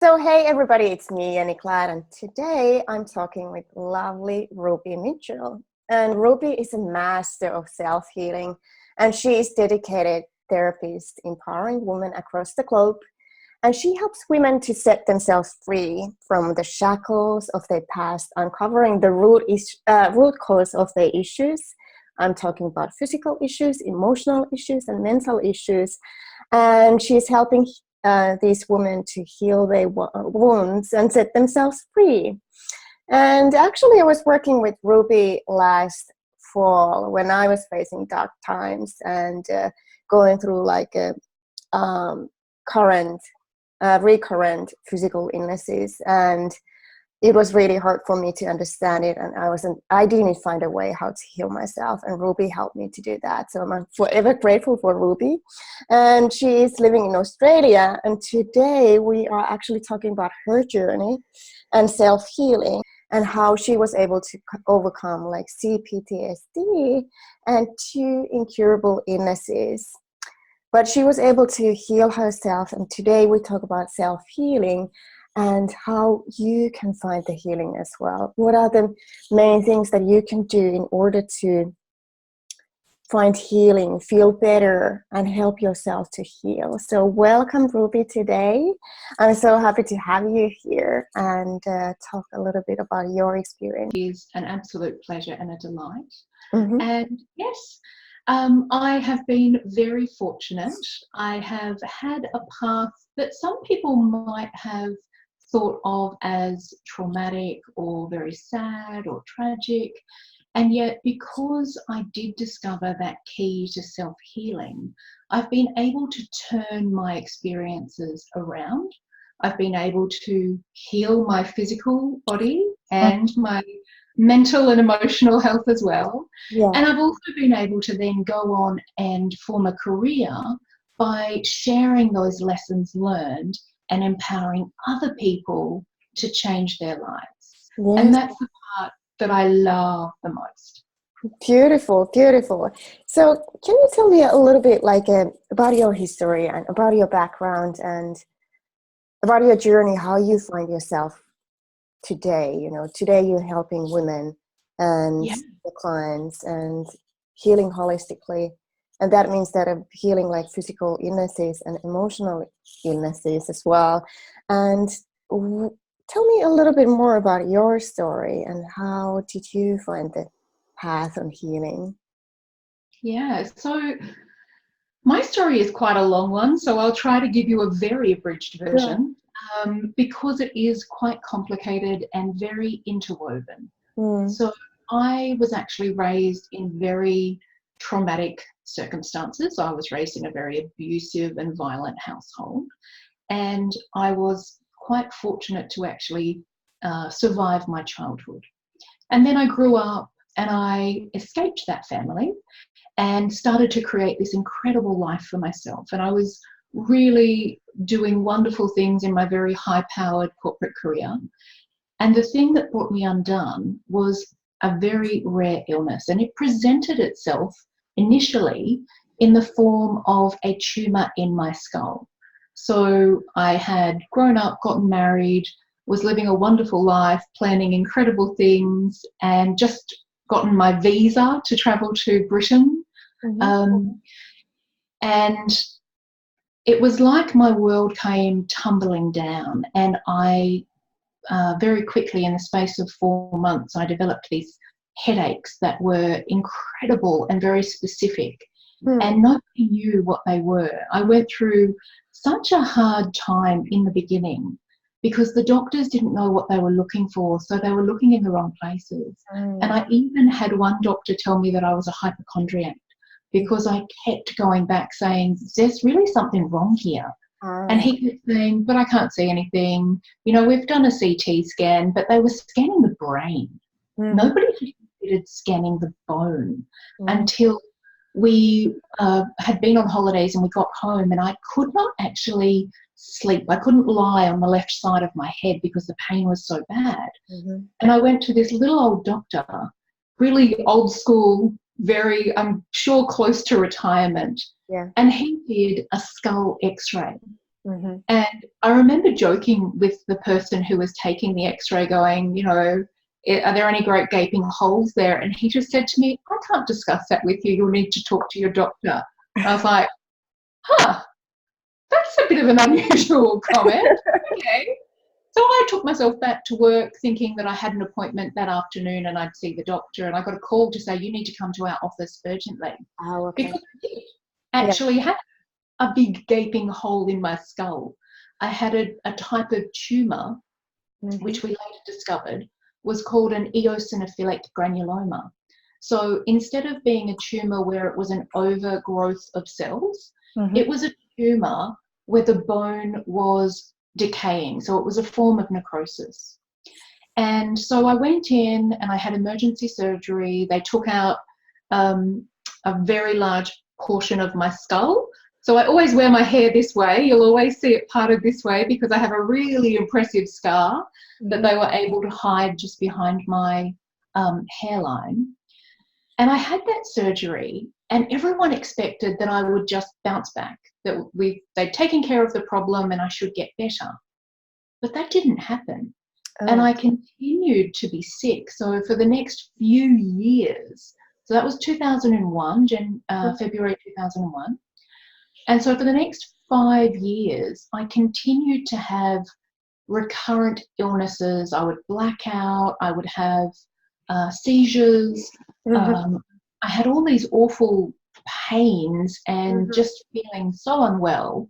So, hey everybody, it's me, Annie Clad, and today I'm talking with lovely Ruby Mitchell. And Ruby is a master of self-healing, and she is dedicated therapist empowering women across the globe. And she helps women to set themselves free from the shackles of their past, uncovering the root cause of their issues. I'm talking about physical issues, emotional issues, and mental issues. And she's helping these women to heal their wounds and set themselves free. And actually, I was working with Ruby last fall when I was facing dark times and going through like a current, recurrent physical illnesses. And it was really hard for me to understand it, and I didn't find a way how to heal myself, and Ruby helped me to do that. So I'm forever grateful for Ruby. And she is living in Australia, and today we are actually talking about her journey and self-healing and how she was able to overcome like CPTSD and two incurable illnesses. But she was able to heal herself, and today we talk about self-healing and how you can find the healing as well. What are the main things that you can do in order to find healing, feel better, and help yourself to heal? So welcome, Ruby, today. I'm so happy to have you here and talk a little bit about your experience. It is an absolute pleasure and a delight. Mm-hmm. And yes, I have been very fortunate. I have had a path that some people might have thought of as traumatic or very sad or tragic. And yet, because I did discover that key to self-healing, I've been able to turn my experiences around. I've been able to heal my physical body and my mental and emotional health as well. Yeah. And I've also been able to then go on and form a career by sharing those lessons learned and empowering other people to change their lives. Yes. And that's the part that I love the most. Beautiful, beautiful. So can you tell me a little bit like about your history and about your background and about your journey, how you find yourself today? You know, today you're helping women and the clients and healing holistically. And that means that I'm healing like physical illnesses and emotional illnesses as well. And tell me a little bit more about your story and how did you find the path on healing? Yeah, so my story is quite a long one, so I'll try to give you a very abridged version because it is quite complicated and very interwoven. So I was actually raised in very traumatic circumstances. I was raised in a very abusive and violent household, and I was quite fortunate to actually survive my childhood. And then I grew up and I escaped that family and started to create this incredible life for myself. And I was really doing wonderful things in my very high-powered corporate career. And the thing that brought me undone was a very rare illness. And it presented itself initially in the form of a tumor in my skull. So I had grown up, gotten married, was living a wonderful life, planning incredible things, and just gotten my visa to travel to Britain. And it was like my world came tumbling down, and I very quickly, in the space of 4 months, I developed these headaches that were incredible and very specific, and nobody knew what they were. I went through such a hard time in the beginning because the doctors didn't know what they were looking for, so they were looking in the wrong places. And I even had one doctor tell me that I was a hypochondriac because I kept going back saying, there's really something wrong here. And he kept saying, but I can't see anything. You know, we've done a CT scan, but they were scanning the brain. Nobody had considered scanning the bone until we had been on holidays and we got home, and I could not actually sleep. I couldn't lie on the left side of my head because the pain was so bad. And I went to this little old doctor, really old school, very, I'm sure, close to retirement. And he did a skull x-ray. Mm-hmm. And I remember joking with the person who was taking the x-ray going, you know, are there any great gaping holes there? And he just said to me, I can't discuss that with you. You'll need to talk to your doctor. I was like, huh, that's a bit of an unusual comment. Okay. So I took myself back to work thinking that I had an appointment that afternoon and I'd see the doctor, and I got a call to say, you need to come to our office urgently. Oh, okay. Because I did actually have a big gaping hole in my skull. I had a type of tumour, Mm-hmm. which we later discovered was called an eosinophilic granuloma. So instead of being a tumour where it was an overgrowth of cells, Mm-hmm. it was a tumour where the bone was decaying. So it was a form of necrosis. And so I went in and I had emergency surgery. They took out a very large portion of my skull. So I always wear my hair this way. You'll always see it parted this way because I have a really impressive scar that they were able to hide just behind my hairline. And I had that surgery, and everyone expected that I would just bounce back, that they'd taken care of the problem and I should get better. But that didn't happen. Oh. And I continued to be sick. So for the next few years, so that was 2001, February 2001. And so for the next 5 years, I continued to have recurrent illnesses. I would black out, I would have seizures. I had all these awful pains and just feeling so unwell.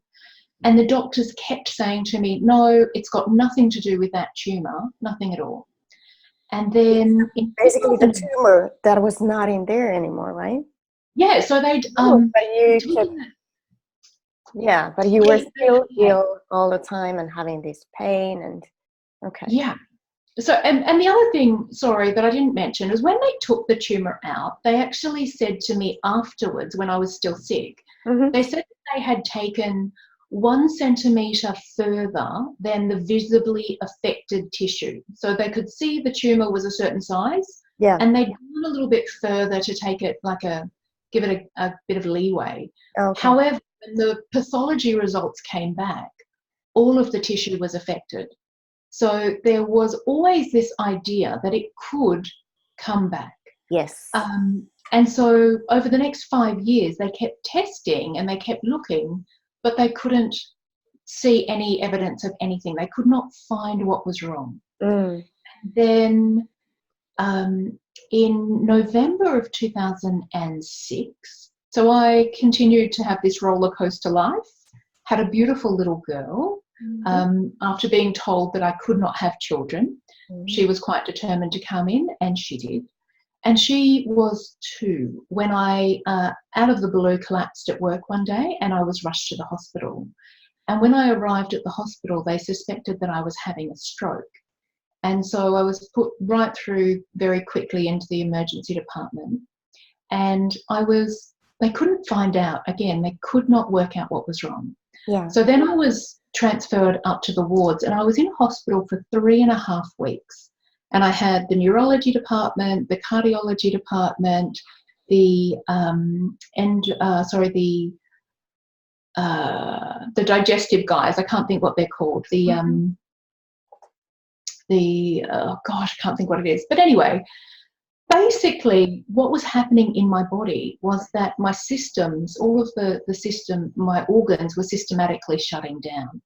And the doctors kept saying to me, no, it's got nothing to do with that tumour, nothing at all. And then basically the tumour that was not in there anymore, right? Yeah, so they'd but you were still ill all the time and having this pain and okay. Yeah. So and the other thing, sorry, that I didn't mention is when they took the tumour out, they actually said to me afterwards when I was still sick, they said that they had taken 1 centimetre further than the visibly affected tissue. So they could see the tumour was a certain size, and they'd gone a little bit further to take it give it a bit of leeway. Okay. However, when the pathology results came back, all of the tissue was affected. So there was always this idea that it could come back. Yes. And so over the next 5 years, they kept testing and they kept looking, but they couldn't see any evidence of anything. They could not find what was wrong. And then in November of 2006, so I continued to have this roller coaster life, had a beautiful little girl. After being told that I could not have children, she was quite determined to come in, and she did. And she was 2 when I, out of the blue, collapsed at work one day and I was rushed to the hospital. And when I arrived at the hospital, they suspected that I was having a stroke. And so I was put right through very quickly into the emergency department. And they couldn't find out, again, they could not work out what was wrong. Yeah. So then I was transferred up to the wards, and I was in hospital for 3.5 weeks. And I had the neurology department, the cardiology department, the digestive guys. I can't think what they're called. I can't think what it is. But anyway, basically what was happening in my body was that my systems, all of my organs were systematically shutting down.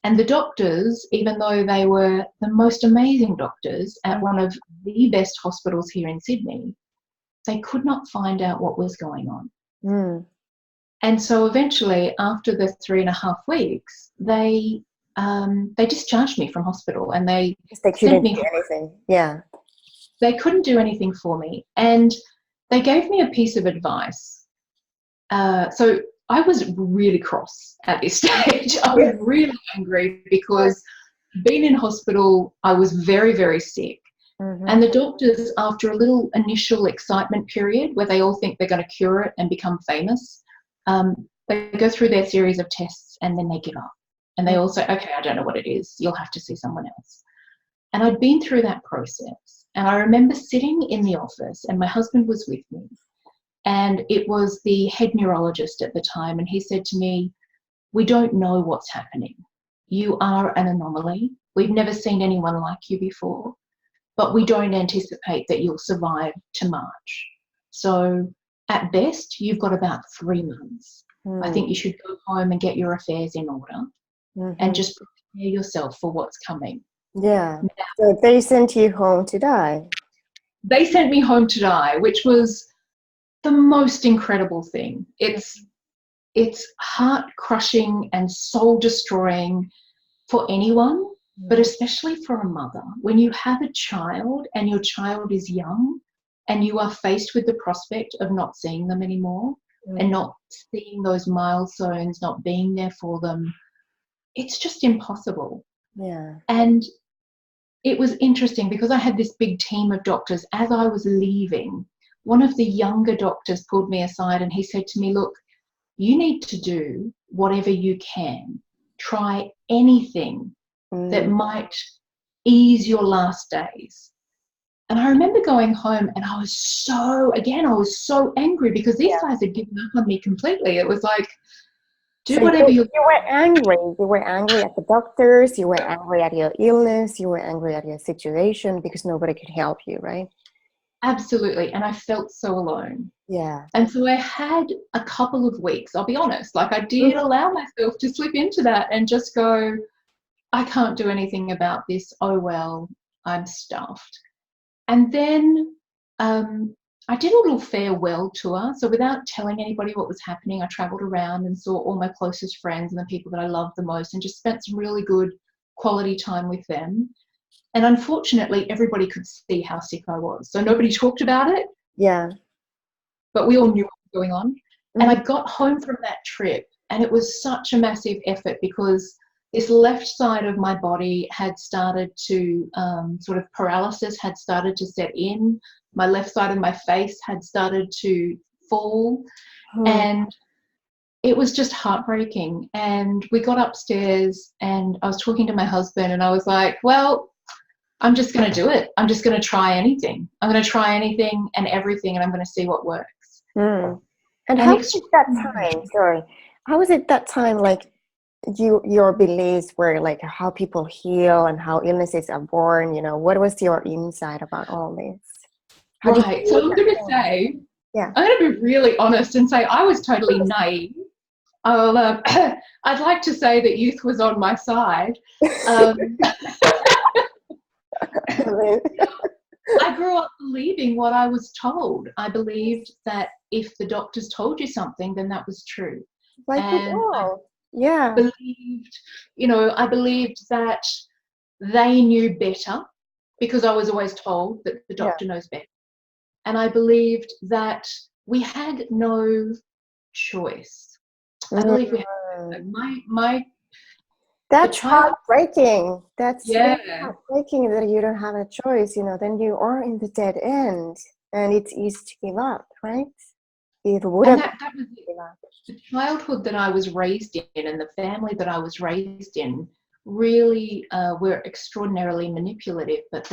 And the doctors, even though they were the most amazing doctors at one of the best hospitals here in Sydney, they could not find out what was going on. And so eventually, after the 3.5 weeks, they discharged me from hospital, and they couldn't do anything. Yeah. They couldn't do anything for me. And they gave me a piece of advice. So I was really cross at this stage. I was really angry because being in hospital, I was very, very sick. And the doctors, after a little initial excitement period where they all think they're going to cure it and become famous, they go through their series of tests and then they give up. And they all say, okay, I don't know what it is. You'll have to see someone else. And I'd been through that process. And I remember sitting in the office, and my husband was with me. And it was the head neurologist at the time. And he said to me, we don't know what's happening. You are an anomaly. We've never seen anyone like you before, but we don't anticipate that you'll survive to March. So at best, you've got about 3 months. I think you should go home and get your affairs in order and just prepare yourself for what's coming. Yeah. Now, So they sent you home to die. they sent me home to die, which was the most incredible thing. It's heart crushing and soul destroying for anyone, but especially for a mother. When you have a child and your child is young and you are faced with the prospect of not seeing them anymore and not seeing those milestones, not being there for them, it's just impossible. Yeah. And it was interesting because I had this big team of doctors. As I was leaving, one of the younger doctors pulled me aside and he said to me, look, you need to do whatever you can. Try anything that might ease your last days. And I remember going home and I was so angry because these guys had given up on me completely. It was like, do So whatever you were angry. You were angry at the doctors. You were angry at your illness. You were angry at your situation because nobody could help you, right? Absolutely. And I felt so alone. Yeah. And so I had a couple of weeks, I'll be honest, like I did allow myself to slip into that and just go, I can't do anything about this. Oh, well, I'm stuffed. And then I did a little farewell tour. So without telling anybody what was happening, I traveled around and saw all my closest friends and the people that I loved the most and just spent some really good quality time with them. And unfortunately, everybody could see how sick I was. So nobody talked about it. Yeah. But we all knew what was going on. And I got home from that trip and it was such a massive effort because this left side of my body had started to sort of paralysis had started to set in. My left side of my face had started to fall and it was just heartbreaking. And we got upstairs and I was talking to my husband and I was like, well, I'm just going to do it. I'm just going to try anything. I'm going to try anything and everything and I'm going to see what works. And how was it that time? Sorry, how was it that time? Like your beliefs were like how people heal and how illnesses are born. You know, what was your insight about all this? Right. So I'm going to say, I'm going to be really honest and say I was totally naive. I'd like to say that youth was on my side. I grew up believing what I was told. I believed that if the doctors told you something, then that was true. Like and I believed, I believed that they knew better because I was always told that the doctor knows better. And I believed that we had no choice. I believe we had That's heartbreaking. That's really heartbreaking that you don't have a choice. You know, then you are in the dead end, and it's easy to give up, right? It would have that was the childhood that I was raised in, and the family that I was raised in really were extraordinarily manipulative. But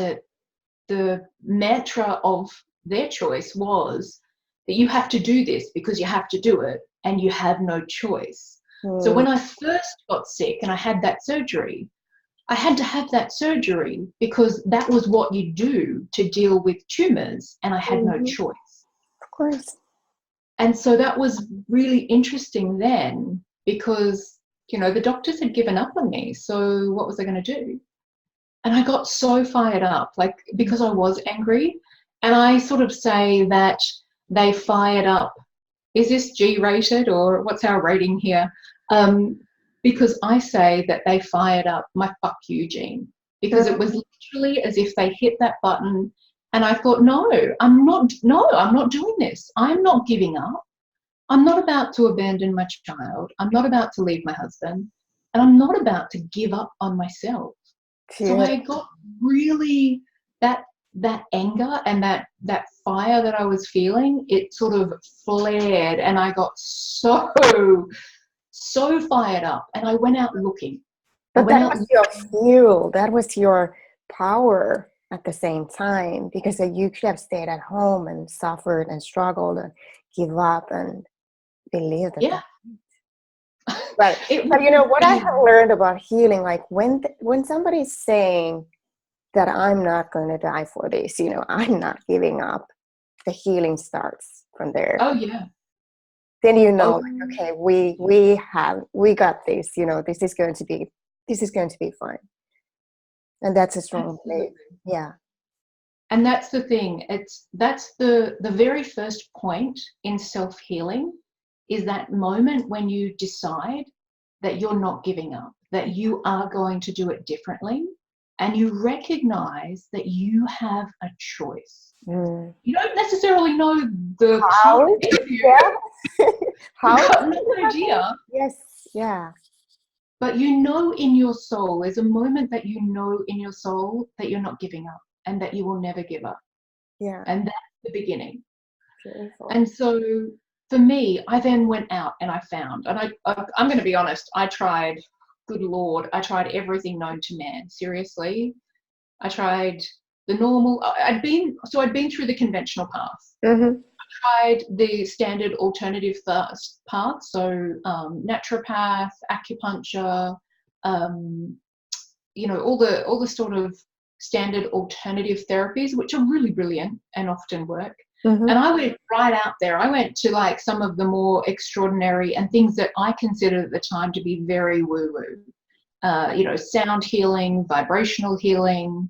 the mantra of their choice was that you have to do this because you have to do it, and you have no choice. So when I first got sick and I had that surgery, I had to have that surgery because that was what you do to deal with tumours, and I had no choice. Of course. And so that was really interesting then because, the doctors had given up on me. So what was I going to do? And I got so fired up, because I was angry. And I sort of say that they fired up. Is this G-rated or what's our rating here? Because I say that they fired up my fuck you gene because it was literally as if they hit that button and I thought, no, I'm not doing this. I'm not giving up. I'm not about to abandon my child. I'm not about to leave my husband and I'm not about to give up on myself. So I got really that anger and that fire that I was feeling, it sort of flared and I got so fired up and I went out looking. But that was your fuel. That was your power at the same time because you could have stayed at home and suffered and struggled and give up and believe that. Yeah. Right. It But you know what I was, have learned about healing, like when somebody's saying that I'm not going to die for this, you know, I'm not giving up, the healing starts from there. oh yeah. Then you know, Oh, like, okay, we got this, you know, this is going to be fine. And that's a strong belief. absolutely. Yeah. And that's the thing. That's the very first point in self-healing, is that moment when you decide that you're not giving up, that you are going to do it differently, and you recognize that you have a choice. Mm. You don't necessarily know the path How? ahead of you. Yeah. You've How got does no it happen? idea, Yes. Yeah. but you know in your soul, there's a moment that you know in your soul that you're not giving up and that you will never give up. Yeah. And that's the beginning. Beautiful. And so for me, I then went out and I found, and I'm going to be honest, I tried, good Lord, I tried everything known to man. Seriously. I tried the normal, I'd been through the conventional path. Mm-hmm. Tried the standard alternative path, so naturopath, acupuncture, um, you know, all the sort of standard alternative therapies, which are really brilliant and often work. Mm-hmm. And I went right out there. I went to like some of the more extraordinary and things that I considered at the time to be very woo-woo. You know, sound healing, vibrational healing,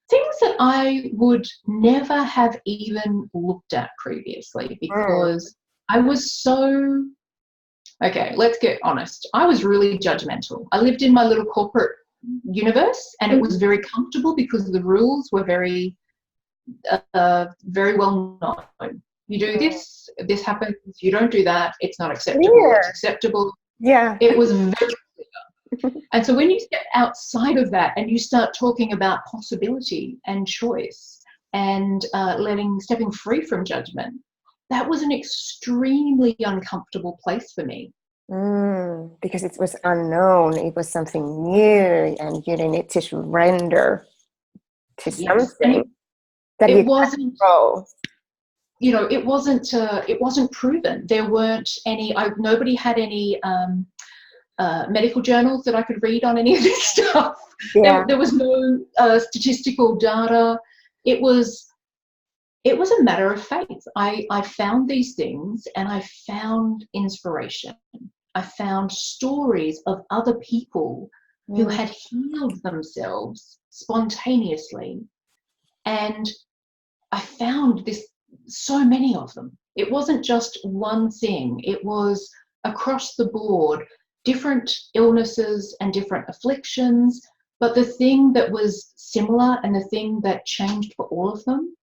things that I would never have even looked at previously, Mm. because I was so, okay, let's get honest. I was really judgmental. I lived in my little corporate universe, and it Mm-hmm. was very comfortable because the rules were very very well known. You do this, this happens. You don't do that, it's not acceptable. It's Clear. acceptable. Yeah. It was very, and so when you step outside of that and you start talking about possibility and choice and stepping free from judgment, that was an extremely uncomfortable place for me. Because it was unknown, it was something new, and you need to surrender to Yes, and something that you it can't wasn't, control. you know, it wasn't proven. There weren't any. Nobody had any medical journals that I could read on any of this stuff. Yeah. There was no statistical data. It was a matter of faith. I found these things and I found inspiration. I found stories of other people who Mm. had healed themselves spontaneously. And I found so many of them. It wasn't just one thing, it was across the board, different illnesses and different afflictions. But the thing that was similar and the thing that changed for all of them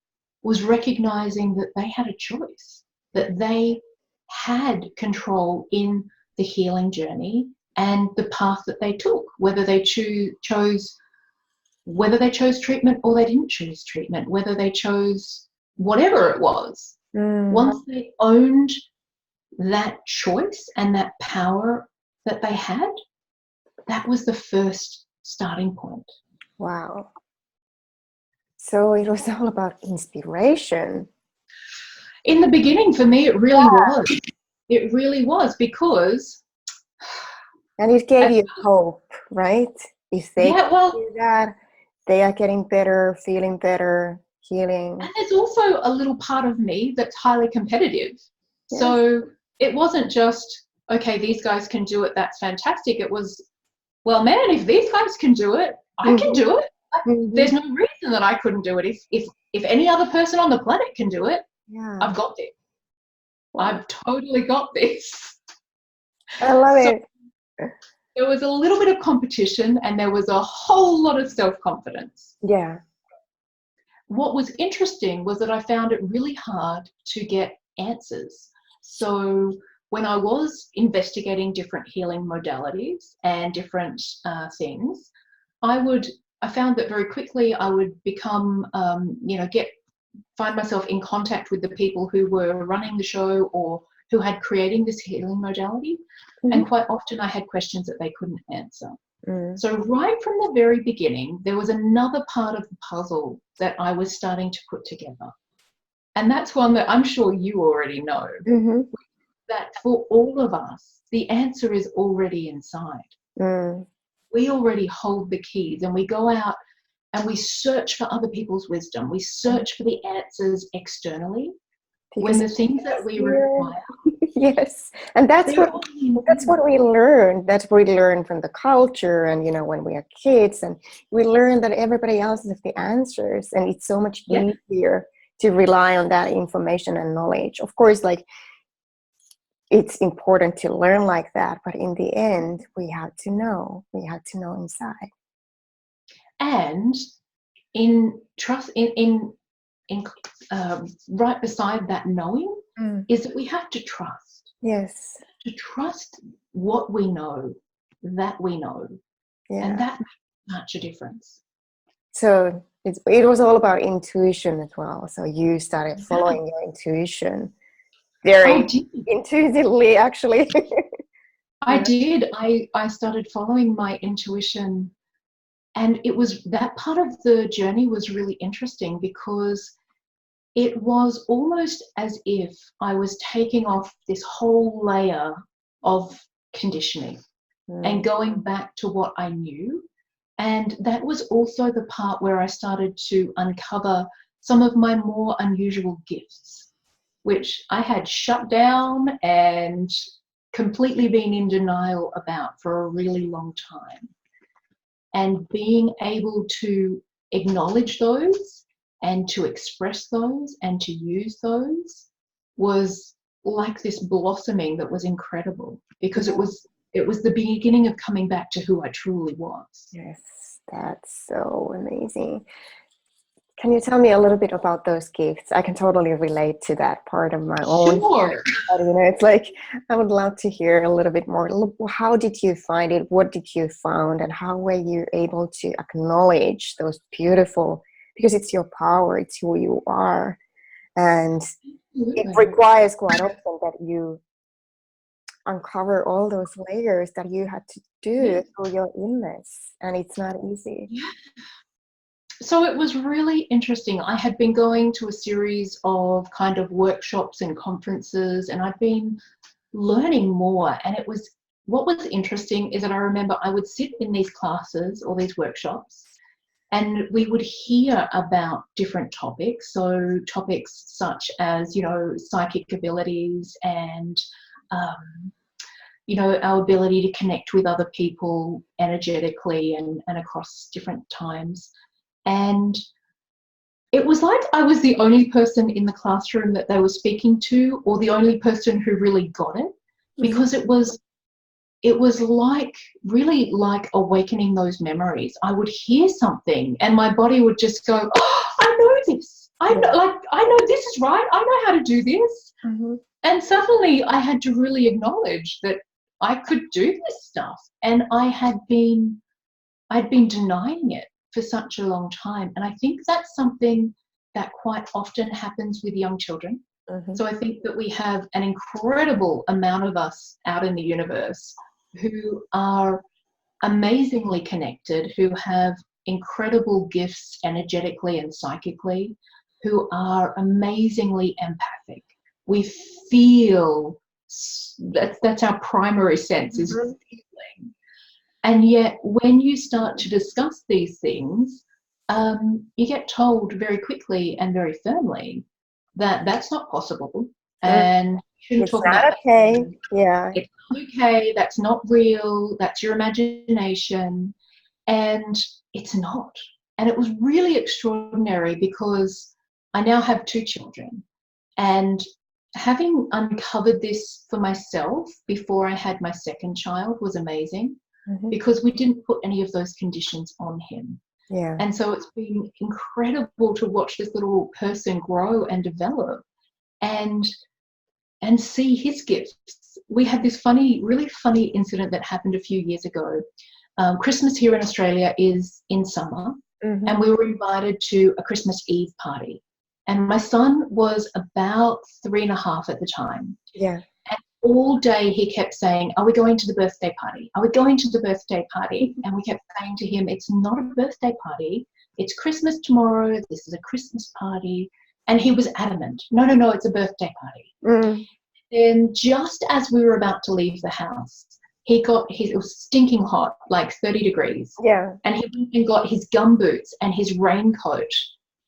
was recognizing that they had a choice, that they had control in the healing journey and the path that they took, whether they chose treatment or they didn't choose treatment, whether they chose whatever it was. Mm. Once they owned that choice and that power that they had, that was the first starting point. Wow. So it was all about inspiration. In the beginning, for me, it really Yeah. was. It really was, because And it gave you hope, right? If they can yeah, well, do that, they are getting better, feeling better, and healing. there's also a little part of me that's highly competitive. Yes. So it wasn't just, okay, these guys can do it, that's fantastic. It was, well, man, if these guys can do it, I can Mm-hmm. do it. Mm-hmm. There's no reason that I couldn't do it. If any other person on the planet can do it, Yeah. I've got this. Wow. I've totally got this. I love So it. there was a little bit of competition and there was a whole lot of self-confidence. Yeah. What was interesting was that I found it really hard to get answers. So when I was investigating different healing modalities and different things, I found that very quickly I would become, find myself in contact with the people who were running the show or who had creating this healing modality. Mm-hmm. And quite often I had questions that they couldn't answer. Mm. So right from the very beginning, there was another part of the puzzle that I was starting to put together. And that's one that I'm sure you already know. Mm-hmm. that for all of us, the answer is already inside. Mm. We already hold the keys, and we go out and we search for other people's wisdom. We search for the answers externally when Because the things that we require, yes, and that's they're what only that's what we learn. That's what we learn from the culture, and when we are kids, and we learn that everybody else has the answers, and it's so much yeah, easier to rely on that information and knowledge. Of course, like it's important to learn like that, but in the end, we have to know. We have to know inside. and in trust, in right beside that knowing Mm. is that we have to Yes. what we know, that we know, and Yeah. that makes such a difference. So it was all about intuition as well. So you started Yeah, following your intuition I very did. intuitively, actually. I did. I started following my intuition, and it was that part of the journey was really interesting because it was almost as if I was taking off this whole layer of conditioning and Mm. going back to what I knew. And that was also the part where I started to uncover some of my more unusual gifts, which I had shut down and completely been in denial about for a really long time. And being able to acknowledge those and to express those and to use those was like this blossoming that was incredible because it was the beginning of coming back to who I truly was. Yes, that's so amazing. Can you tell me a little bit about those gifts? I can totally relate to that part of my own. Sure. But, it's like I would love to hear a little bit more. How did you find it? What did you found? And how were you able to acknowledge those beautiful, because it's your power, it's who you are. And it Absolutely. requires quite often that you uncover all those layers that you had to do through your illness. And it's not easy. Yeah. So it was really interesting. I had been going to a series of kind of workshops and conferences, and I'd been learning more. And what was interesting is that I remember I would sit in these classes or these workshops, and we would hear about different topics. So topics such as, psychic abilities and, our ability to connect with other people energetically and across different times. And it was like I was the only person in the classroom that they were speaking to, or the only person who really got it, because it was like really like awakening those memories. I would hear something and my body would just go, oh, I know this. I know this is right. I know how to do this. Mm-hmm. And suddenly I had to really acknowledge that I could do this stuff. And I'd been denying it for such a long time. And I think that's something that quite often happens with young children. Mm-hmm. So I think that we have an incredible amount of us out in the universe who are amazingly connected, who have incredible gifts energetically and psychically, who are amazingly empathic. We feel, that's our primary sense, is feeling. And yet when you start to discuss these things, you get told very quickly and very firmly that that's not possible, and you shouldn't It's talk not about okay. that. Yeah. It's not okay, that's not real, that's your imagination. And it's not. And it was really extraordinary because I now have 2 children, and having uncovered this for myself before I had my second child was amazing, Mm-hmm. because we didn't put any of those conditions on him. Yeah. And so it's been incredible to watch this little person grow and develop and see his gifts. We had this really funny incident that happened a few years ago. Christmas here in Australia is in summer, Mm-hmm. and we were invited to a Christmas Eve party. And my son was about 3.5 at the time. Yeah. And all day he kept saying, are we going to the birthday party? Are we going to the birthday party? And we kept saying to him, it's not a birthday party. It's Christmas tomorrow. This is a Christmas party. And he was adamant, no, it's a birthday party. Mm. then just as we were about to leave the house, it was stinking hot, like 30 degrees. Yeah. And he went and got his gum boots and his raincoat,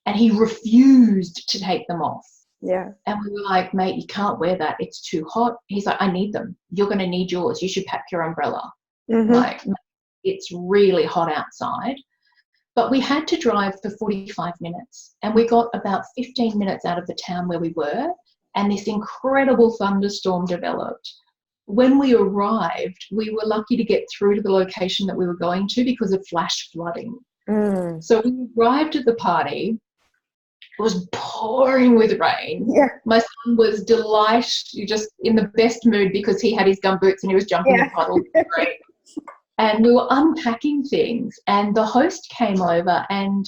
and he refused to take them off. Yeah. And we were like, mate, you can't wear that. It's too hot. He's like, I need them. You're going to need yours. You should pack your umbrella. Like, it's really hot outside. But we had to drive for 45 minutes, and we got about 15 minutes out of the town where we were, and this incredible thunderstorm developed. When we arrived, we were lucky to get through to the location that we were going to because of flash flooding. So we arrived at the party. It was pouring with rain. Yeah. My son was delighted, just in the best mood because he had his gumboots and he was jumping in puddles. And we were unpacking things, and the host came over, and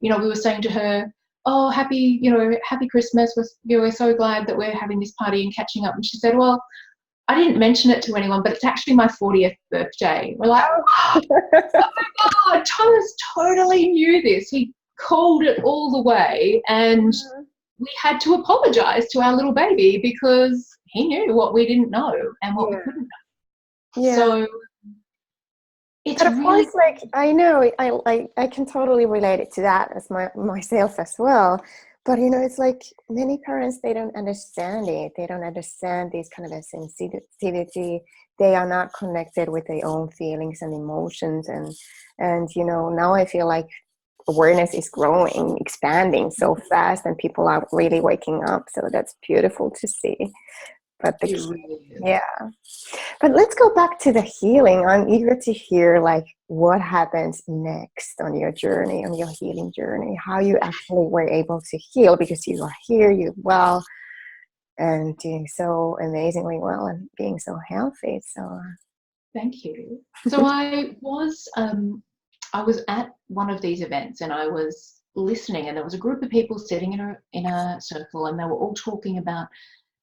we were saying to her, "Oh, happy Christmas. We're so glad that we're having this party and catching up." And she said, "Well, I didn't mention it to anyone, but it's actually my 40th birthday." We're like, "Oh my God, Thomas totally knew this. He called it all the way, and we had to apologize to our little baby because he knew what we didn't know and what we couldn't know." Yeah. So it's but of really course, like, I know I can totally relate it to that as myself as well. But it's like many parents, they don't understand it. They don't understand this kind of a sensitivity. They are not connected with their own feelings and emotions. And now I feel like awareness is growing, expanding so fast, and people are really waking up. So that's beautiful to see. But but let's go back to the healing. I'm eager to hear like what happens next on your journey, on your healing journey, how you actually were able to heal, because you are here, you're well, and doing so amazingly well and being so healthy. So thank you. So I was at one of these events, and I was listening, and there was a group of people sitting in a circle, and they were all talking about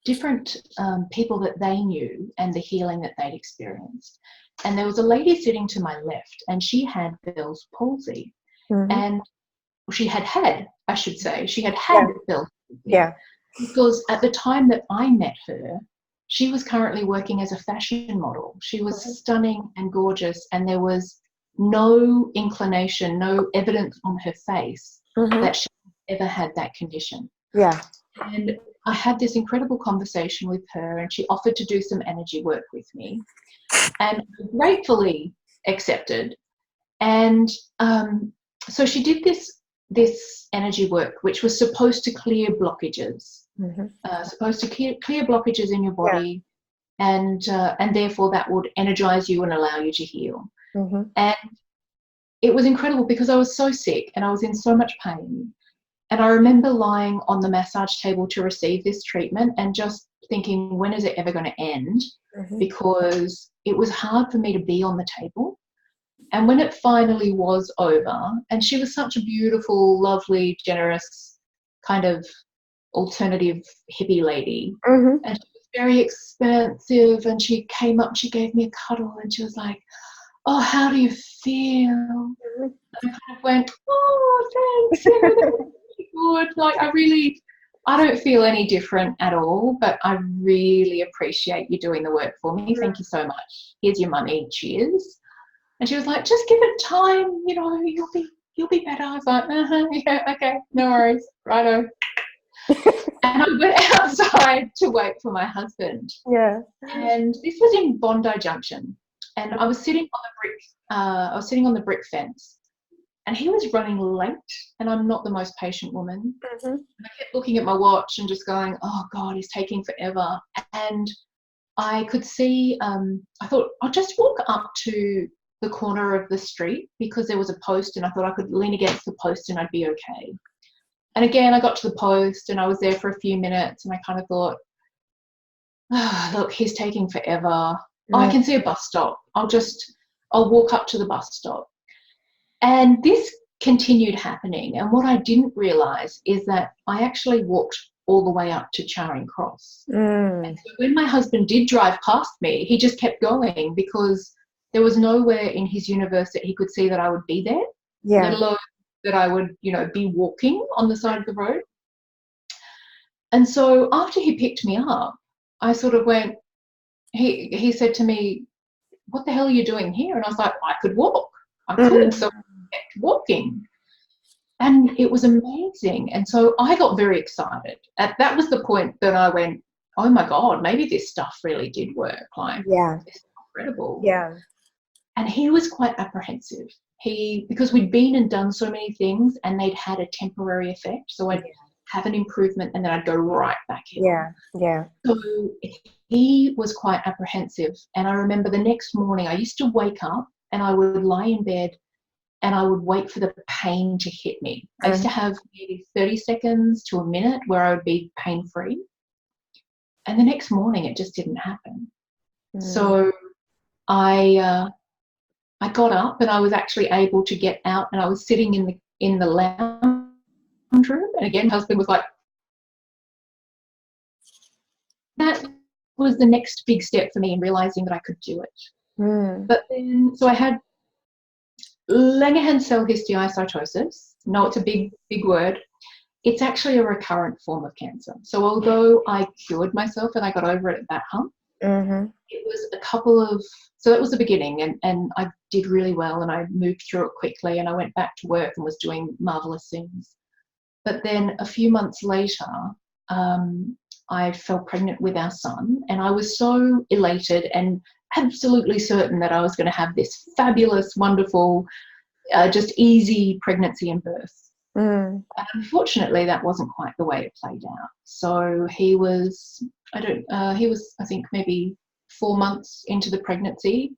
different people that they knew and the healing that they'd experienced. And there was a lady sitting to my left, and she had Bell's palsy. And she had Bell's palsy. Because at the time that I met her, she was currently working as a fashion model. She was stunning and gorgeous, and there was no inclination, no evidence on her face that she ever had that condition. And I had this incredible conversation with her, and she offered to do some energy work with me, and gratefully accepted. And so she did this energy work, which was supposed to clear blockages, supposed to clear blockages in your body, and therefore that would energize you and allow you to heal. And it was incredible because I was so sick and I was in so much pain. And I remember lying on the massage table to receive this treatment and just thinking, when is it ever going to end? Because it was hard for me to be on the table. And when it finally was over, and she was such a beautiful, lovely, generous kind of alternative hippie lady, and she was very expansive, and she came up, she gave me a cuddle, and she was like, "Oh, how do you feel?" And I kind of went, "Oh, thanks. Good. Like, I don't feel any different at all, but I really appreciate you doing the work for me. Thank you so much. Here's your money. Cheers." And she was like, "Just give it time. You'll be better." I was like, "Yeah, okay, no worries, righto." And I went outside to wait for my husband. And this was in Bondi Junction, and I was sitting on the brick fence. And he was running late, and I'm not the most patient woman. And I kept looking at my watch and just going, "Oh God, he's taking forever." And I could see, I thought, I'll just walk up to the corner of the street because there was a post, and I thought I could lean against the post and I'd be okay. And again, I got to the post and I was there for a few minutes, and I kind of thought, "Oh, look, he's taking forever. Oh, I can see a bus stop. I'll walk up to the bus stop." And this continued happening. And what I didn't realise is that I actually walked all the way up to Charing Cross. And so when my husband did drive past me, he just kept going because there was nowhere in his universe that he could see that I would be there, let alone that I would, be walking on the side of the road. And so after he picked me up, I sort of went, he said to me, what the hell are you doing here? And I was like, I could walk. I could. So I kept walking. And it was amazing. And so I got very excited. That was the point that I went, oh my God, maybe this stuff really did work. Like, it's incredible. Yeah. And he was quite apprehensive. Because we'd been and done so many things and they'd had a temporary effect. So I'd have an improvement and then I'd go right back in. Yeah. So he was quite apprehensive. And I remember the next morning I used to wake up and I would lie in bed and I would wait for the pain to hit me. I used to have maybe 30 seconds to a minute where I would be pain-free. And the next morning it just didn't happen. So I got up and I was actually able to get out, and I was sitting in the lounge room. And again, husband was like, that was the next big step for me in realizing that I could do it. But then, so I had Langerhans cell histiocytosis. No, it's a big word. It's actually a recurrent form of cancer. So although I cured myself and I got over it at that hump, it was so that was the beginning, and I did really well and I moved through it quickly and I went back to work and was doing marvelous things. But then a few months later, I fell pregnant with our son, and I was so elated and absolutely certain that I was going to have this fabulous, wonderful, just easy pregnancy and birth. And unfortunately, that wasn't quite the way it played out. So he was, I think maybe 4 months into the pregnancy,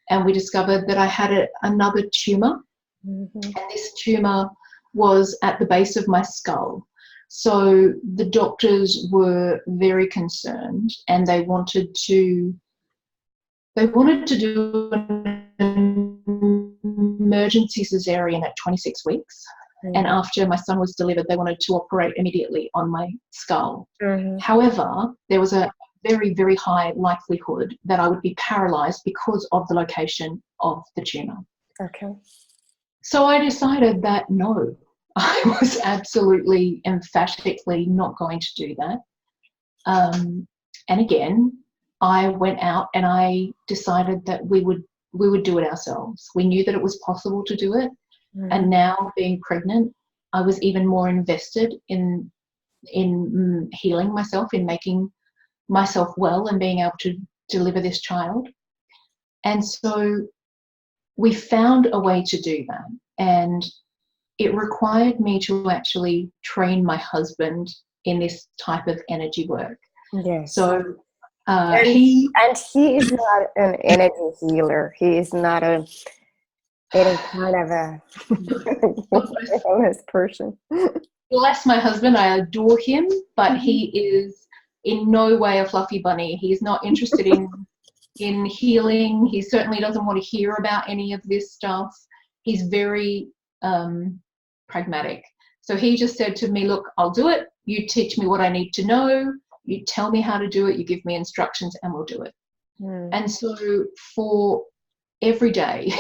and we discovered that I had another tumour, and this tumour was at the base of my skull. So the doctors were very concerned, and they wanted to do an emergency cesarean at 26 weeks. And after my son was delivered, they wanted to operate immediately on my skull. However, there was a very, very high likelihood that I would be paralysed because of the location of the tumour. Okay. So I decided that no, I was absolutely emphatically not going to do that. And again, I went out and I decided that we would do it ourselves. We knew that it was possible to do it. And now, being pregnant, I was even more invested in healing myself, in making myself well and being able to deliver this child. And so we found a way to do that. And it required me to actually train my husband in this type of energy work. Yes. So he is not an energy healer. He is not any kind of a honest person. Bless my husband, I adore him, but he is in no way a fluffy bunny. He's not interested in healing. He certainly doesn't want to hear about any of this stuff. He's very pragmatic. So he just said to me, look, I'll do it. You teach me what I need to know. You tell me how to do it. You give me instructions and we'll do it. And so for every day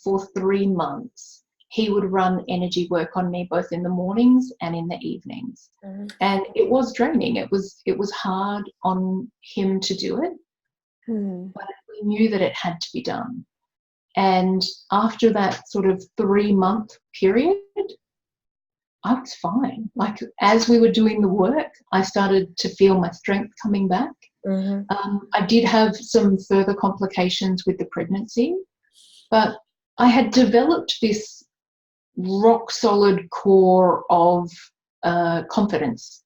for 3 months, he would run energy work on me both in the mornings and in the evenings. And it was draining. It was hard on him to do it, but we knew that it had to be done. And after that sort of 3-month period, I was fine. Like, as we were doing the work, I started to feel my strength coming back. I did have some further complications with the pregnancy, but I had developed this rock solid core of confidence.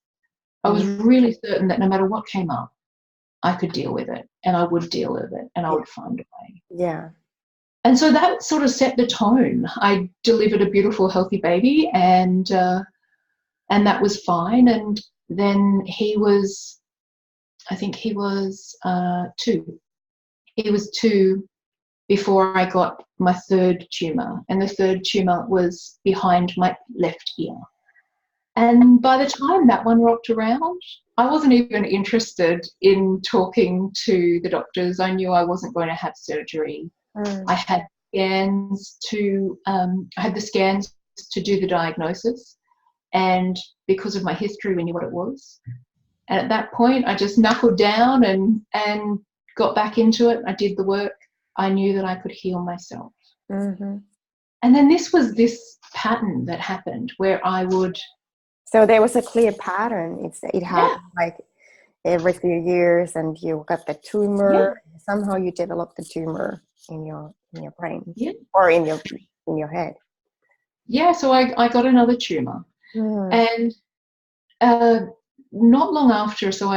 I was really certain that no matter what came up, I could deal with it, and I would deal with it, and I would find a way. Yeah. And so that sort of set the tone. I delivered a beautiful, healthy baby, and that was fine. And then he was, I think he was 2. He was 2 before I got my 3rd tumour, and the 3rd tumour was behind my left ear. And by the time that one rocked around, I wasn't even interested in talking to the doctors. I knew I wasn't going to have surgery. I had scans the scans to do the diagnosis, and because of my history, we knew what it was. And at that point, I just knuckled down and got back into it. I did the work. I knew that I could heal myself. Mm-hmm. And then this pattern that happened where I would. So there was a clear pattern. It happened like every few years, and you got the tumor. Yeah. Somehow you developed the tumor in your brain, Yeah. or in your head. Yeah. So I got another tumor, and not long after, so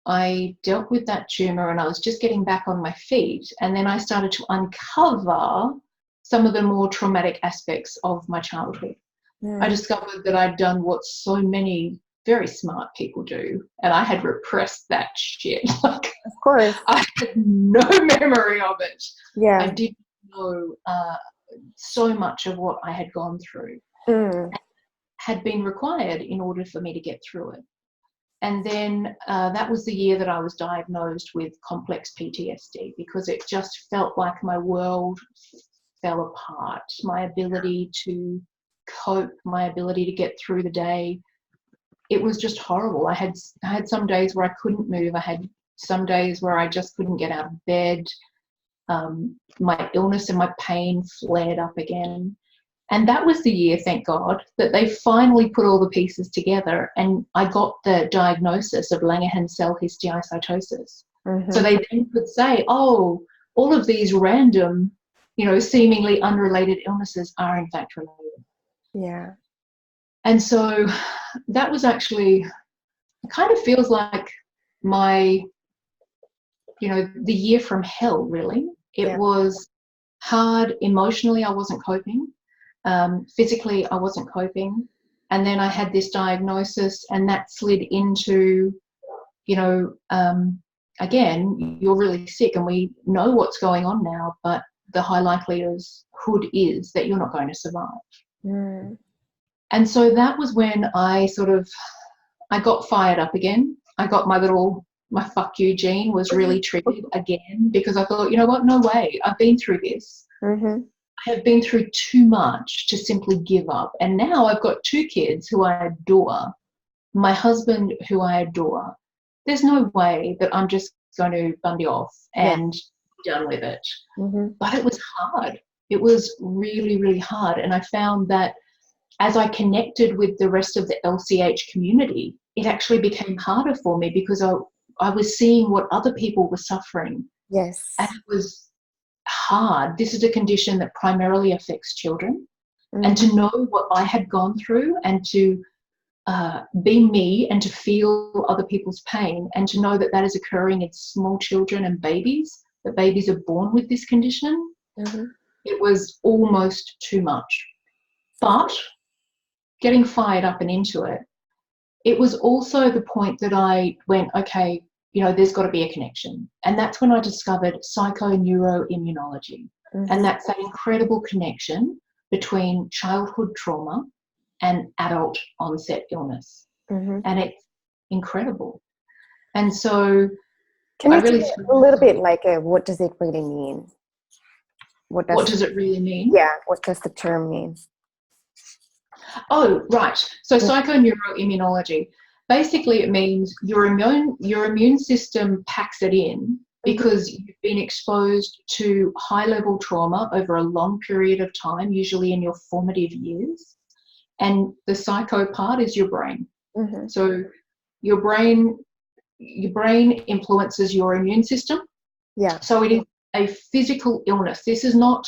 I dealt with that tumor, and I was just getting back on my feet, and then I started to uncover some of the more traumatic aspects of my childhood. I discovered that I'd done what so many very smart people do, and I had repressed that shit. Like, of course, I had no memory of it. Yeah. I didn't know so much of what I had gone through had been required in order for me to get through it. And then that was the year that I was diagnosed with complex PTSD, because it just felt like my world fell apart. My ability to cope, my ability to get through the day, it was just horrible. I had some days where I couldn't move. I had some days where I just couldn't get out of bed. My illness and my pain flared up again. And that was the year, thank God, that they finally put all the pieces together, and I got the diagnosis of Langerhans cell histiocytosis. So they then could say, oh, all of these random, seemingly unrelated illnesses are in fact related. Yeah. And so that was actually, it kind of feels like my, the year from hell, really. It was hard emotionally. I wasn't coping. Physically, I wasn't coping. And then I had this diagnosis, and that slid into, again, you're really sick, and we know what's going on now, but the high likelihood is that you're not going to survive. And so that was when I got fired up again. I got my fuck you gene was really triggered again, because I thought, you know what, no way, I've been through this. I have been through too much to simply give up. And now I've got 2 kids who I adore, my husband who I adore. There's no way that I'm just going to bundy off and be done with it. But it was hard. It was really, really hard. And I found that as I connected with the rest of the LCH community, it actually became harder for me, because I was seeing what other people were suffering. Yes. And it was hard. This is a condition that primarily affects children. And to know what I had gone through, and to be me, and to feel other people's pain, and to know that that is occurring in small children and babies, that babies are born with this condition, it was almost too much. But getting fired up and into it, it was also the point that I went, okay, there's got to be a connection. And that's when I discovered psychoneuroimmunology. And that's that incredible connection between childhood trauma and adult onset illness. And it's incredible. And so can you tell me a little bit, like, what does it really mean? What does it really mean? Yeah, what does the term mean? Oh, right. So psychoneuroimmunology, basically it means your immune system packs it in because you've been exposed to high-level trauma over a long period of time, usually in your formative years. And the psycho part is your brain. So your brain influences your immune system. Yeah. So it is a physical illness. This is not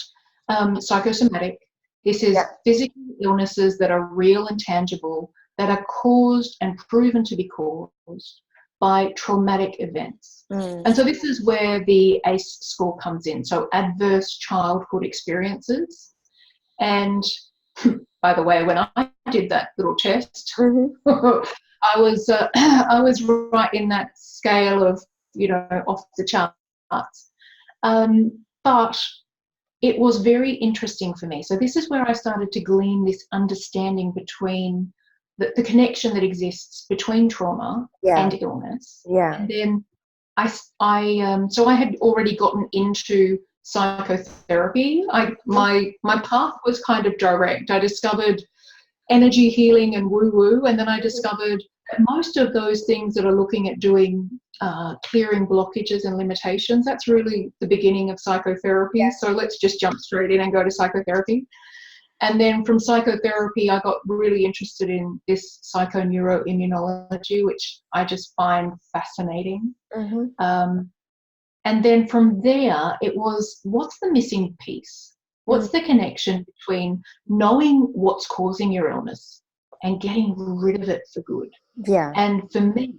psychosomatic. This is physical illnesses that are real and tangible, that are caused and proven to be caused by traumatic events. And so this is where the ACE score comes in. So adverse childhood experiences. And by the way, when I did that little test, I was right in that scale of, off the charts. But it was very interesting for me. So this is where I started to glean this understanding between the connection that exists between trauma and illness. And then so I had already gotten into psychotherapy. My path was kind of direct. I discovered energy healing and woo-woo. And then I discovered that most of those things that are looking at doing clearing blockages and limitations, that's really the beginning of psychotherapy. Yeah. So let's just jump straight in and go to psychotherapy. And then from psychotherapy, I got really interested in this psychoneuroimmunology, which I just find fascinating. And then from there, it was, what's the missing piece? What's the connection between knowing what's causing your illness and getting rid of it for good? Yeah. And for me,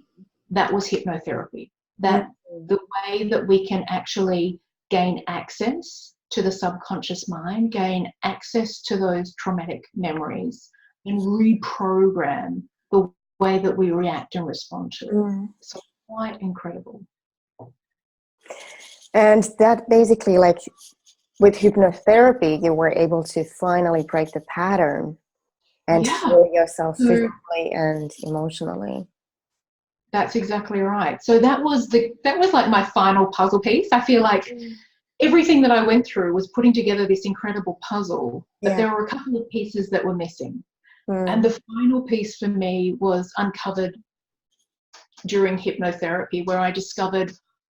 that was hypnotherapy. That the way that we can actually gain access to the subconscious mind, gain access to those traumatic memories, and reprogram the way that we react and respond to it. So quite incredible. And that basically, like with hypnotherapy, you were able to finally break the pattern and heal yourself physically and emotionally. That's exactly right. So that was like my final puzzle piece. I feel like everything that I went through was putting together this incredible puzzle, but there were a couple of pieces that were missing. And the final piece for me was uncovered during hypnotherapy, where I discovered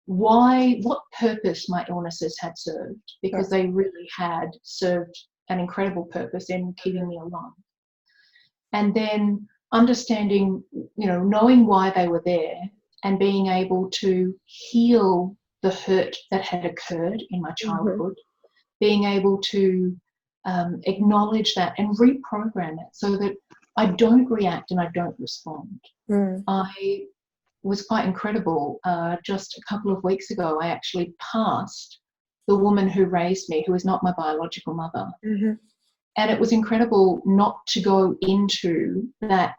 what purpose my illnesses had served, because they really had served an incredible purpose in keeping me alive. And then understanding, knowing why they were there and being able to heal the hurt that had occurred in my childhood, being able to acknowledge that and reprogram it so that I don't react and I don't respond. I was quite incredible. Just a couple of weeks ago, I actually passed the woman who raised me, who is not my biological mother. And it was incredible not to go into that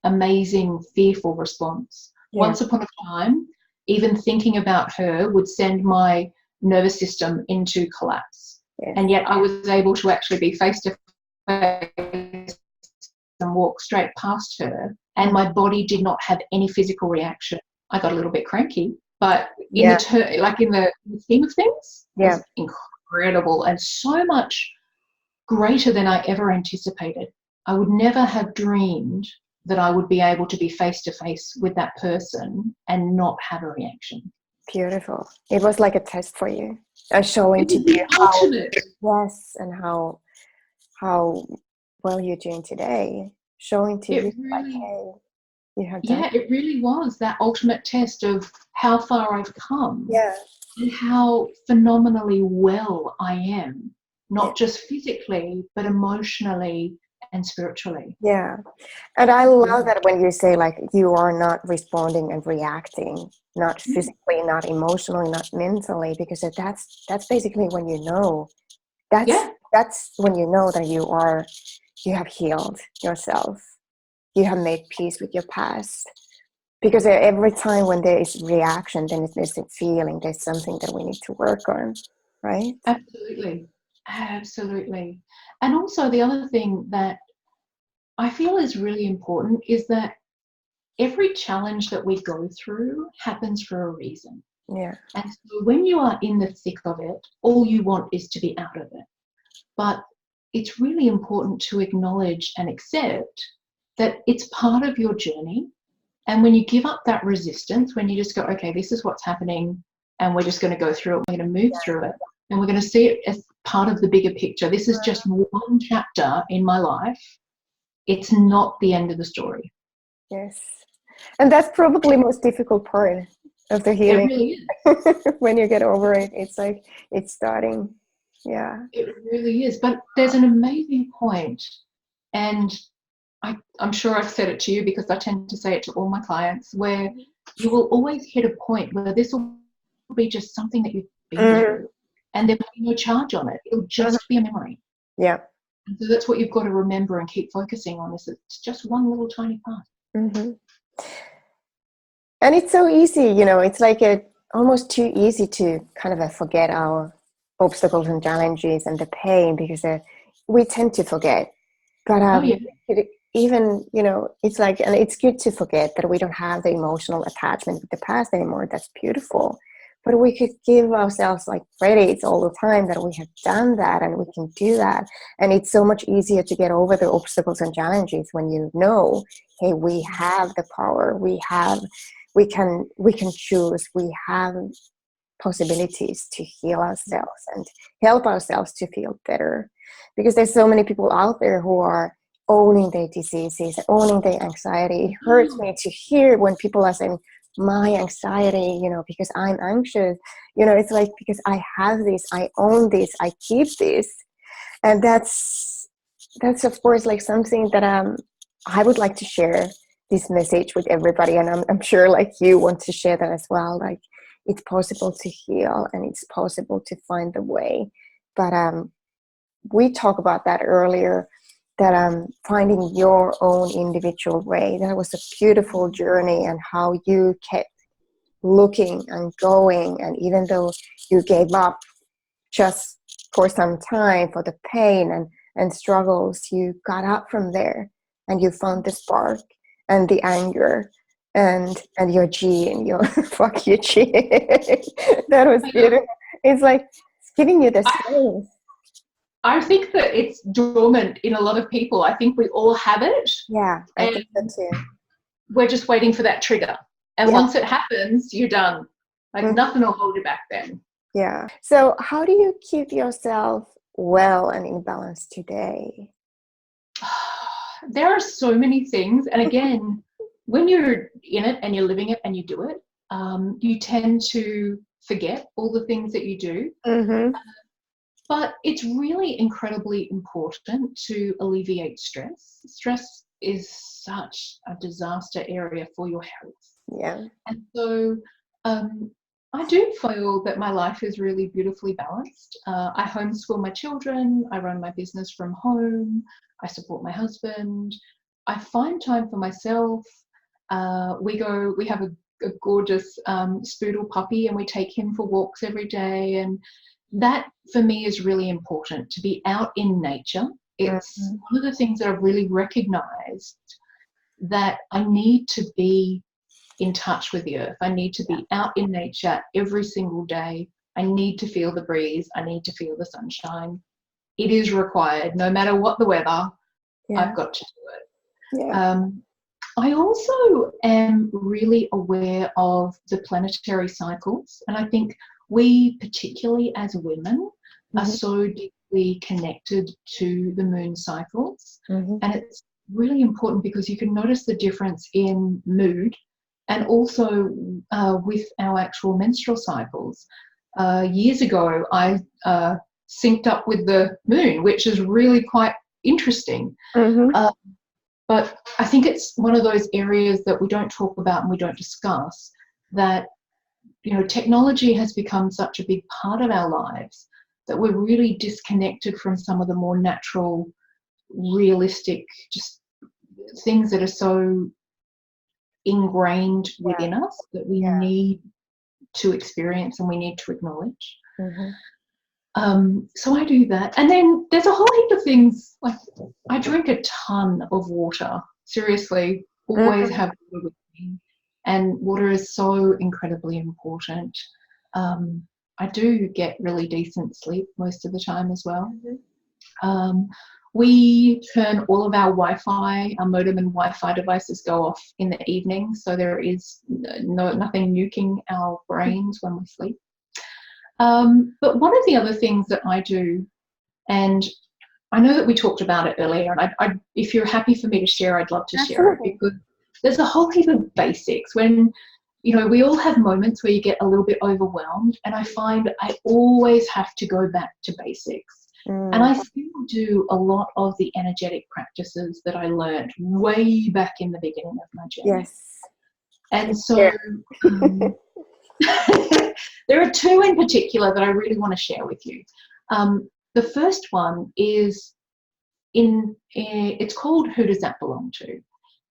amazing, fearful response. Once upon a time, even thinking about her would send my nervous system into collapse. And yet I was able to actually be face to face and walk straight past her, and my body did not have any physical reaction. I got a little bit cranky, but in the scheme of things, it was incredible and so much greater than I ever anticipated. I would never have dreamed that I would be able to be face to face with that person and not have a reaction. Beautiful. It was like a test for you, showing to you and how well you're doing today, showing to you like, hey, you have done. It really was that ultimate test of how far I've come and how phenomenally well I am, not just physically, but emotionally and spiritually. Yeah. And I love that when you say like you are not responding and reacting, not physically, not emotionally, not mentally, because that's basically when you know that's when you know that you have healed yourself. You have made peace with your past. Because every time when there is reaction, then there's a feeling, there's something that we need to work on, right? Absolutely. And also the other thing that I feel is really important is that every challenge that we go through happens for a reason. Yeah. And so when you are in the thick of it, all you want is to be out of it. But it's really important to acknowledge and accept that it's part of your journey. And when you give up that resistance, when you just go, okay, this is what's happening and we're just going to go through it, we're going to move through it, and we're going to see it as part of the bigger picture. This is just one chapter in my life. It's not the end of the story. Yes. And that's probably the most difficult part of the healing. It really is. When you get over it, it's like it's starting. Yeah. It really is. But there's an amazing point, and I'm sure I've said it to you because I tend to say it to all my clients, where you will always hit a point where this will be just something that you've been through, and there will be no charge on it. It'll just be a memory. Yeah. And so that's what you've got to remember and keep focusing on, is it's just one little tiny part. And it's so easy, it's like almost too easy to kind of forget our obstacles and challenges and the pain, because we tend to forget. But even, it's like, and it's good to forget that we don't have the emotional attachment with the past anymore. That's beautiful. but we could give ourselves like credits all the time that we have done that and we can do that. And it's so much easier to get over the obstacles and challenges when you know, hey, we have the power, we can choose, we have possibilities to heal ourselves and help ourselves to feel better. Because there's so many people out there who are owning their diseases, owning their anxiety. It hurts me to hear when people are saying, my anxiety, because I'm anxious, it's like, because I have this, I own this, I keep this. And that's of course like something that I would like to share this message with everybody. And I'm sure like you want to share that as well. Like, it's possible to heal and it's possible to find the way. But we talked about that earlier, that finding your own individual way, that was a beautiful journey, and how you kept looking and going. And even though you gave up just for some time for the pain and struggles, you got up from there and you found the spark and the anger and your G and your fuck you G. That was beautiful. It's like it's giving you the strength. I think that it's dormant in a lot of people. I think we all have it. Yeah, I think so too. We're just waiting for that trigger. And yeah. Once it happens, you're done. Like nothing will hold you back then. Yeah. So how do you keep yourself well and in balance today? There are so many things. And again, when you're in it and you're living it and you do it, you tend to forget all the things that you do. Mm-hmm. But it's really incredibly important to alleviate stress. Stress is such a disaster area for your health. Yeah. And so I do feel that my life is really beautifully balanced. I homeschool my children. I run my business from home. I support my husband. I find time for myself. We have a gorgeous spoodle puppy, and we take him for walks every day. And that for me is really important, to be out in nature. It's one of the things that I've really recognized, that I need to be in touch with the earth. I need to be out in nature every single day. I need to feel the breeze. I need to feel the sunshine. It is required, no matter what the weather. I've got to do it. Yeah. I also am really aware of the planetary cycles, and I think we, particularly as women, are so deeply connected to the moon cycles. And it's really important because you can notice the difference in mood, and also with our actual menstrual cycles. Years ago, I synced up with the moon, which is really quite interesting. But I think it's one of those areas that we don't talk about and we don't discuss, that, technology has become such a big part of our lives that we're really disconnected from some of the more natural, realistic, just things that are so ingrained within us that we need to experience and we need to acknowledge. So I do that. And then there's a whole heap of things, like I drink a ton of water. Seriously, always have water with me. And water is so incredibly important. I do get really decent sleep most of the time as well. We turn all of our Wi-Fi, our modem and Wi-Fi devices go off in the evening, so there is nothing nuking our brains when we sleep. But one of the other things that I do, and I know that we talked about it earlier, and if you're happy for me to share, I'd love to share it, because there's a whole heap of basics. When, we all have moments where you get a little bit overwhelmed, and I find I always have to go back to basics. And I still do a lot of the energetic practices that I learned way back in the beginning of my journey. Yes. And so there are two in particular that I really want to share with you. The first one is it's called Who Does That Belong To?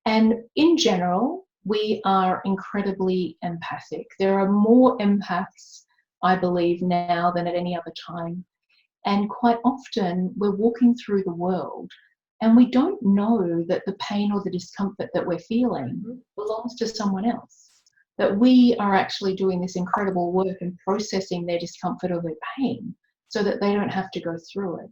And in general, we are incredibly empathic. There are more empaths, I believe, now than at any other time. And quite often we're walking through the world and we don't know that the pain or the discomfort that we're feeling belongs to someone else. that we are actually doing this incredible work and processing their discomfort or their pain so that they don't have to go through it.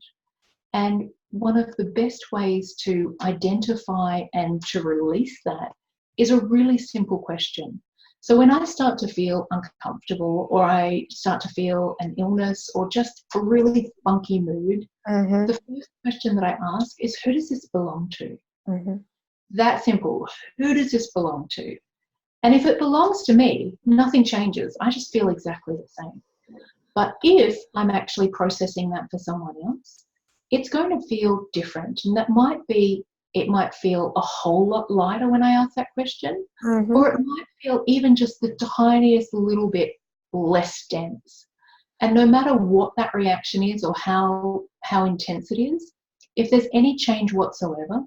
And one of the best ways to identify and to release that is a really simple question. So when I start to feel uncomfortable, or I start to feel an illness, or just a really funky mood, the first question that I ask is, who does this belong to? That simple. Who does this belong to? And if it belongs to me, nothing changes. I just feel exactly the same. But if I'm actually processing that for someone else, it's going to feel different. And that might be, it might feel a whole lot lighter when I ask that question, or it might feel even just the tiniest little bit less dense. And no matter what that reaction is or how intense it is, if there's any change whatsoever,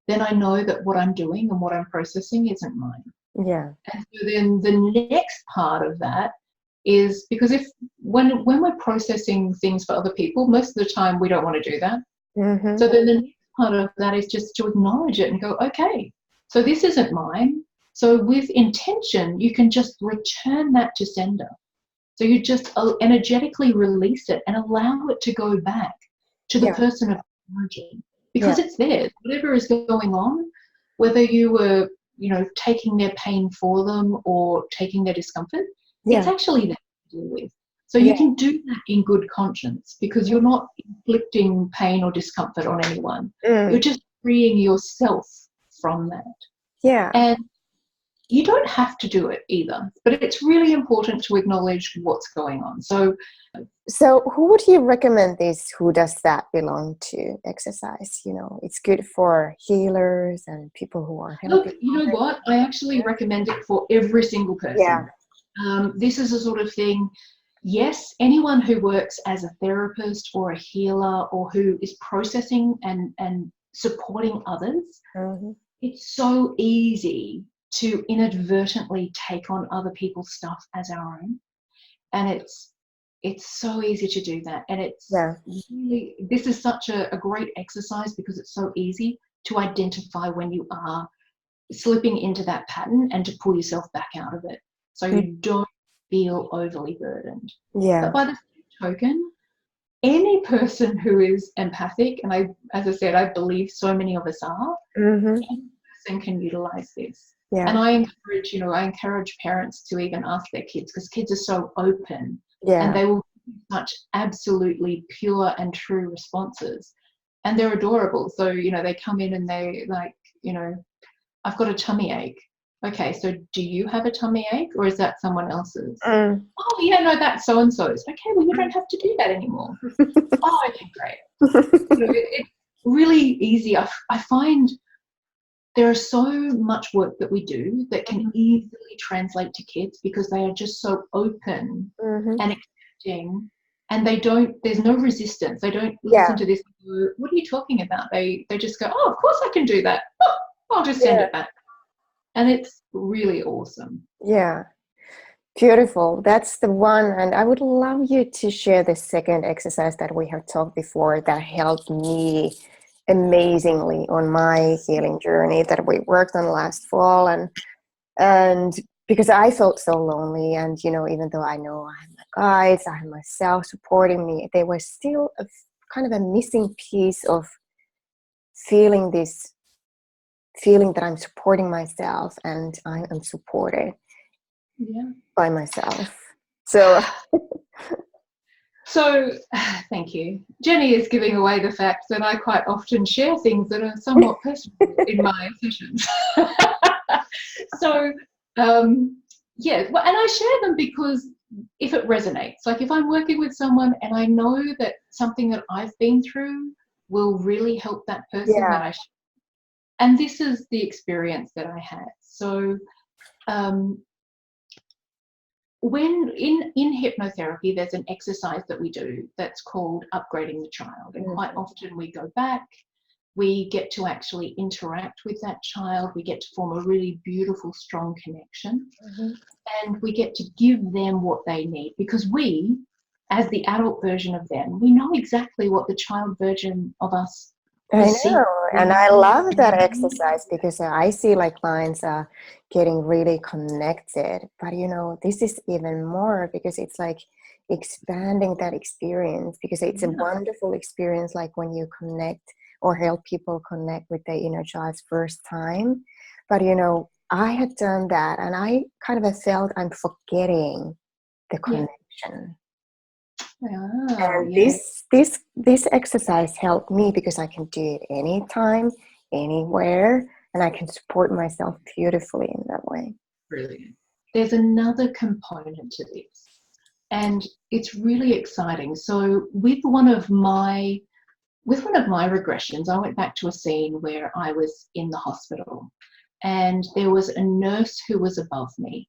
then I know that what I'm doing and what I'm processing isn't mine. Yeah. And so then the next part of that is, because if when we're processing things for other people, most of the time we don't want to do that. So then the next part of that is just to acknowledge it and go, okay, so this isn't mine. So with intention, you can just return that to sender. So you just energetically release it and allow it to go back to the person of origin, because it's theirs. Whatever is going on, whether you were, taking their pain for them or taking their discomfort, it's actually there to deal with. So you can do that in good conscience, because you're not inflicting pain or discomfort on anyone. You're just freeing yourself from that. Yeah. And you don't have to do it either, but it's really important to acknowledge what's going on. So who would you recommend this who does that belong to exercise? It's good for healers and people who are helping. Look, you know what? I actually recommend it for every single person. Yeah. This is a sort of thing, yes, anyone who works as a therapist or a healer, or who is processing and supporting others, it's so easy to inadvertently take on other people's stuff as our own. And it's so easy to do that. And it's really, this is such a great exercise, because it's so easy to identify when you are slipping into that pattern and to pull yourself back out of it, so you don't feel overly burdened. But by the same token, any person who is empathic, and as I said, I believe so many of us are, any person can utilize this. And I encourage parents to even ask their kids, because kids are so open, and they will give such absolutely pure and true responses, and they're adorable. So they come in and they like, I've got a tummy ache. Okay, so do you have a tummy ache, or is that someone else's? Oh yeah, no, that's so and so's. Okay, well, you don't have to do that anymore. Oh, okay, great. It's really easy. I find there is so much work that we do that can easily translate to kids, because they are just so open and accepting, and there's no resistance. They don't listen to this and go, what are you talking about? They just go, oh, of course I can do that. Oh, I'll just send it back. And it's really awesome. Yeah. Beautiful. That's the one. And I would love you to share the second exercise that we have talked before that helped me amazingly on my healing journey that we worked on last fall. And because I felt so lonely, and even though I know I have my guides, I have myself supporting me, there was still a kind of a missing piece of feeling that I'm supporting myself and I am supported by myself. So thank you. Jenny is giving away the fact that I quite often share things that are somewhat personal in my sessions. So and I share them because if it resonates, like if I'm working with someone and I know that something that I've been through will really help that person, that I share. And this is the experience that I had. So when in hypnotherapy, there's an exercise that we do that's called upgrading the child. And quite often we go back, we get to actually interact with that child, we get to form a really beautiful, strong connection, and we get to give them what they need, because we, as the adult version of them, we know exactly what the child version of us the I know, and sequence. I love that exercise because I see like clients are getting really connected. But this is even more because it's like expanding that experience, because it's a Yeah, wonderful experience, like when you connect or help people connect with their inner child's first time. But I had done that, and I kind of felt I'm forgetting the yeah. connection. Oh, And yeah. this exercise helped me because I can do it anytime, anywhere, and I can support myself beautifully in that way. Brilliant. There's another component to this, and it's really exciting. So with one of my regressions, I went back to a scene where I was in the hospital, and there was a nurse who was above me,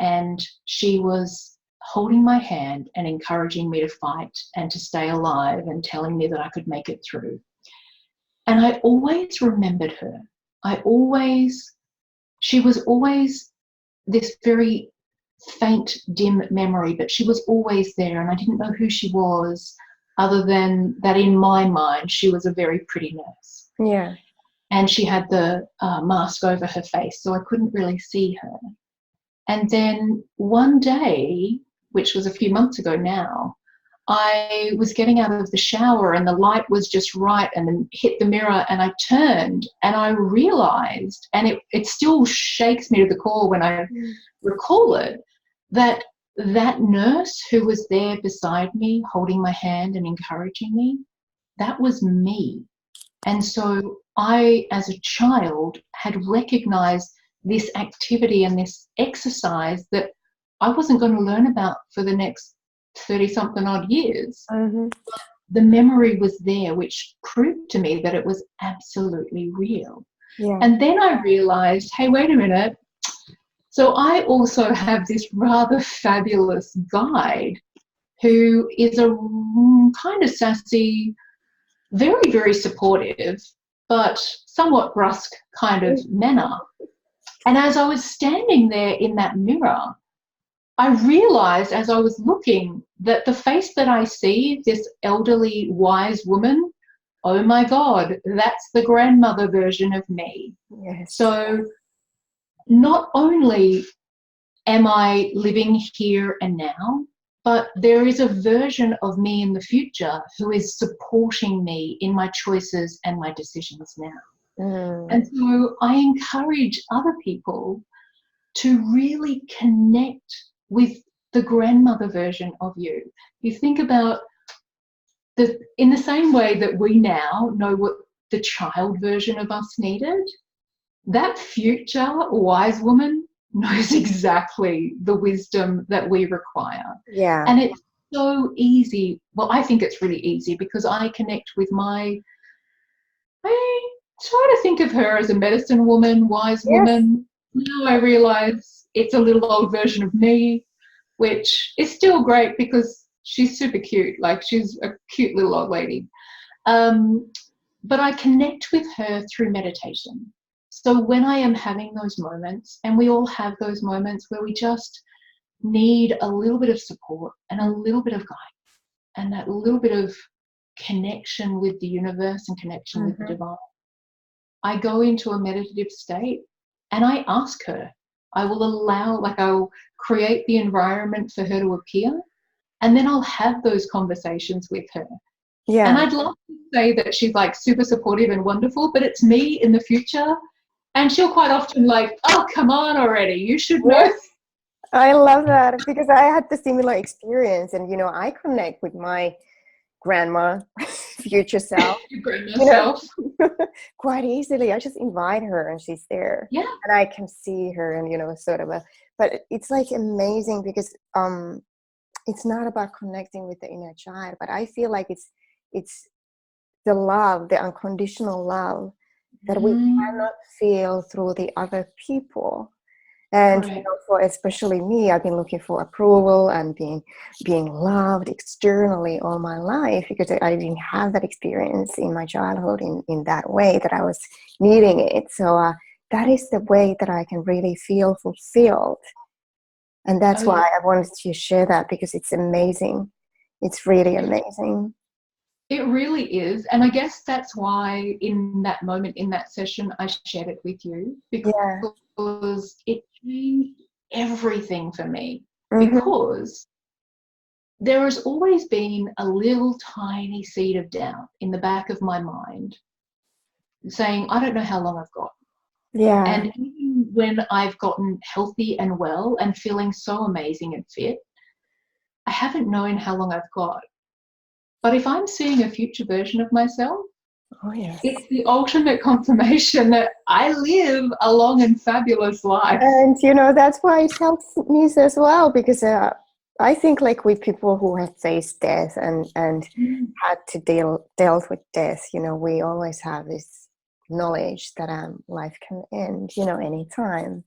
and she was holding my hand and encouraging me to fight and to stay alive and telling me that I could make it through. And I always remembered her. She was always this very faint, dim memory, but she was always there, and I didn't know who she was, other than that in my mind she was a very pretty nurse. Yeah. And she had the mask over her face, so I couldn't really see her. And then one day, which was a few months ago now, I was getting out of the shower and the light was just right and then hit the mirror, and I turned and I realized, and it still shakes me to the core when I recall it, that that nurse who was there beside me holding my hand and encouraging me, that was me. And so I, as a child, had recognized this activity and this exercise that I wasn't going to learn about for the next 30 something odd years. Mm-hmm. The memory was there, which proved to me that it was absolutely real. Yeah. And then I realized, hey, wait a minute. So I also have this rather fabulous guide who is a kind of sassy, very, very supportive, but somewhat brusque kind of manner. And as I was standing there in that mirror, I realized as I was looking that the face that I see, this elderly, wise woman, oh my God, that's the grandmother version of me. Yes. So not only am I living here and now, but there is a version of me in the future who is supporting me in my choices and my decisions now. And so I encourage other people to really connect with the grandmother version of you. You think about in the same way that we now know what the child version of us needed, that future wise woman knows exactly the wisdom that we require. Yeah. And it's so easy. Well, I think it's really easy because I connect with I try to think of her as a medicine woman, wise Yes. woman. Now I realize it's a little old version of me, which is still great because she's super cute. Like, she's a cute little old lady. But I connect with her through meditation. So when I am having those moments, and we all have those moments where we just need a little bit of support and a little bit of guidance and that little bit of connection with the universe and connection with the divine, I go into a meditative state and I ask her. I'll create the environment for her to appear, and then I'll have those conversations with her. And Yeah. I'd love to say that she's like super supportive and wonderful, but it's me in the future. And she'll quite often like, oh, come on already, you should know. Yes. I love that because I had the similar experience, and I connect with my grandma, future self, Your grandma you know, self. quite easily. I just invite her and she's there, Yeah. and I can see her, and sort of but it's like amazing because it's not about connecting with the inner child, but I feel like it's the love, the unconditional love that we cannot feel through the other people. And Correct. for especially me, I've been looking for approval and being loved externally all my life because I didn't have that experience in my childhood in that way that I was needing it. So that is the way that I can really feel fulfilled. And that's Oh, yeah. why I wanted to share that, because it's amazing. It's really amazing. It really is. And I guess that's why in that moment, in that session, I shared it with you, Yeah. because it changed everything for me. Mm-hmm. Because there has always been a little tiny seed of doubt in the back of my mind saying, I don't know how long I've got. Yeah. And even when I've gotten healthy and well and feeling so amazing and fit, I haven't known how long I've got. But if I'm seeing a future version of myself, Oh, yes. it's the ultimate confirmation that I live a long and fabulous life. And, that's why it helps me as well, because I think like with people who have faced death and had to dealt with death, we always have this knowledge that life can end, anytime.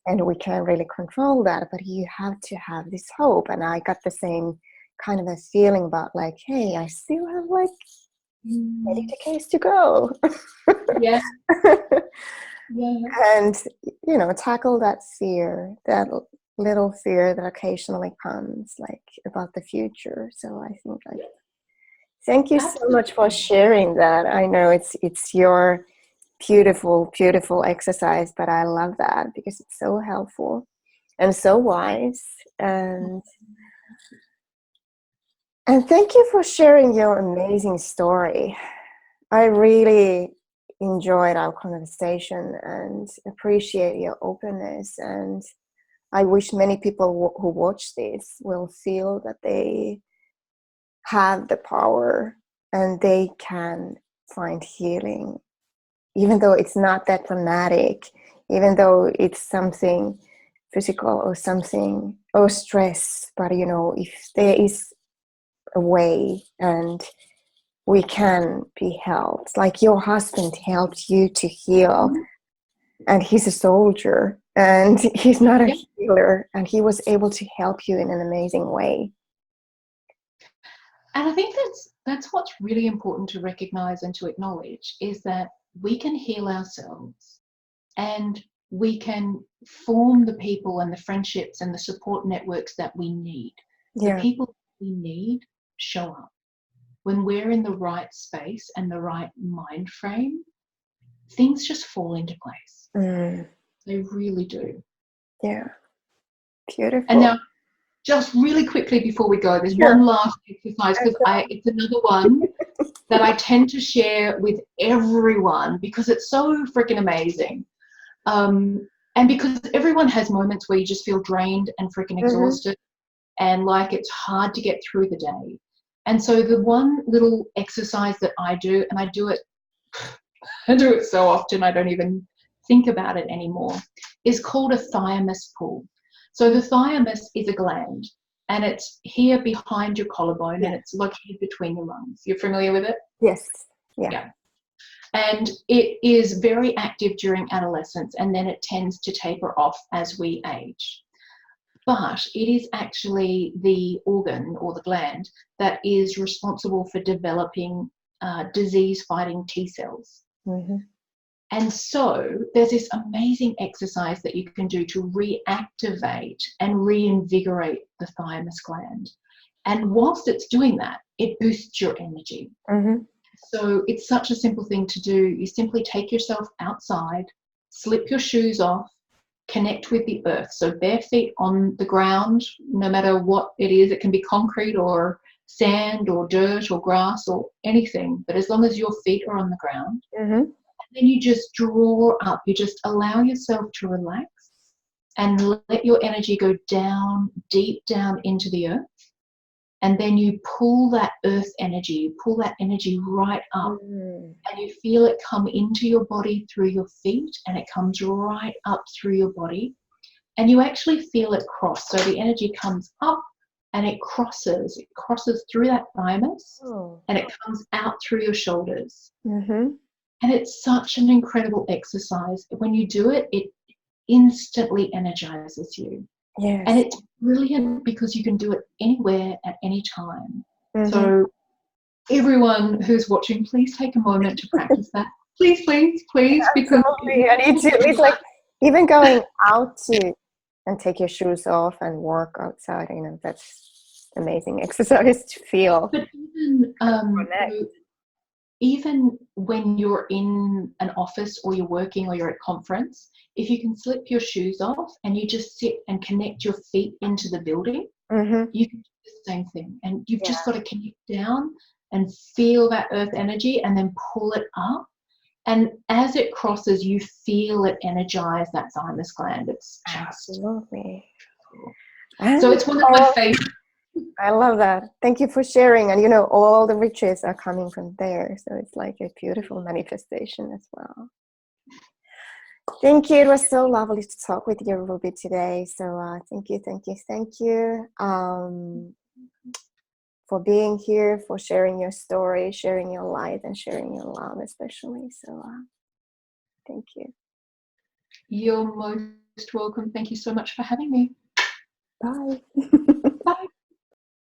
And we can't really control that, but you have to have this hope. And I got the same kind of a feeling about like, hey, I still have like 80 decades to go. Yeah. Yeah. And tackle that fear, that little fear that occasionally comes, like about the future. So I think like, thank you so much for Absolutely. sharing that. I know it's your beautiful exercise, but I love that because it's so helpful and so wise. And thank you for sharing your amazing story. I really enjoyed our conversation and appreciate your openness. And I wish many people who watch this will feel that they have the power and they can find healing, even though it's not that dramatic, even though it's something physical or something or stress. But if there is a way and we can be helped, like your husband helped you to heal, and he's a soldier and he's not a Yeah. healer, and he was able to help you in an amazing way. And I think that's what's really important to recognize and to acknowledge, is that we can heal ourselves and we can form the people and the friendships and the support networks that we need. The Yeah. people we need show up. When we're in the right space and the right mind frame, things just fall into place. They really do. Yeah. Beautiful. And now, just really quickly before we go, there's Sure. one last exercise, because it's another one that I tend to share with everyone because it's so freaking amazing. And because everyone has moments where you just feel drained and freaking exhausted and like it's hard to get through the day. And so the one little exercise that I do, and I do it so often I don't even think about it anymore, is called a thymus pull. So the thymus is a gland, and it's here behind your collarbone, and it's located between your lungs. You're familiar with it? Yes. Yeah. And it is very active during adolescence, and then it tends to taper off as we age. But it is actually the organ or the gland that is responsible for developing disease-fighting T cells. And so there's this amazing exercise that you can do to reactivate and reinvigorate the thymus gland. And whilst it's doing that, it boosts your energy. So it's such a simple thing to do. You simply take yourself outside, slip your shoes off, connect with the earth. So bare feet on the ground, no matter what it is. It can be concrete or sand or dirt or grass or anything, but as long as your feet are on the ground, then you just draw up. You just allow yourself to relax and let your energy go down, deep down into the earth. And then you pull that earth energy, you pull that energy right up, and you feel it come into your body through your feet, and it comes right up through your body. And you actually feel it cross. So the energy comes up and it crosses through that thymus, and it comes out through your shoulders. And it's such an incredible exercise. When you do it, it instantly energizes you. Yes. And it's brilliant because you can do it anywhere at any time. So everyone who's watching, please take a moment to practice that. Please, because I need to. It's like even going out to and take your shoes off and walk outside. That's amazing exercise to feel. But even when you're in an office or you're working or you're at conference, if you can slip your shoes off and you just sit and connect your feet into the building, you can do the same thing. And you've just got to connect down and feel that earth energy and then pull it up. And as it crosses, you feel it energize that thymus gland. It's just absolutely. So it's one of my favorites. I love that. Thank you for sharing. And all the riches are coming from there. So it's like a beautiful manifestation as well. Thank you. It was so lovely to talk with you, Ruby, today. So thank you for being here, for sharing your story, sharing your light, and sharing your love, especially. So thank you. You're most welcome. Thank you so much for having me. Bye. Bye.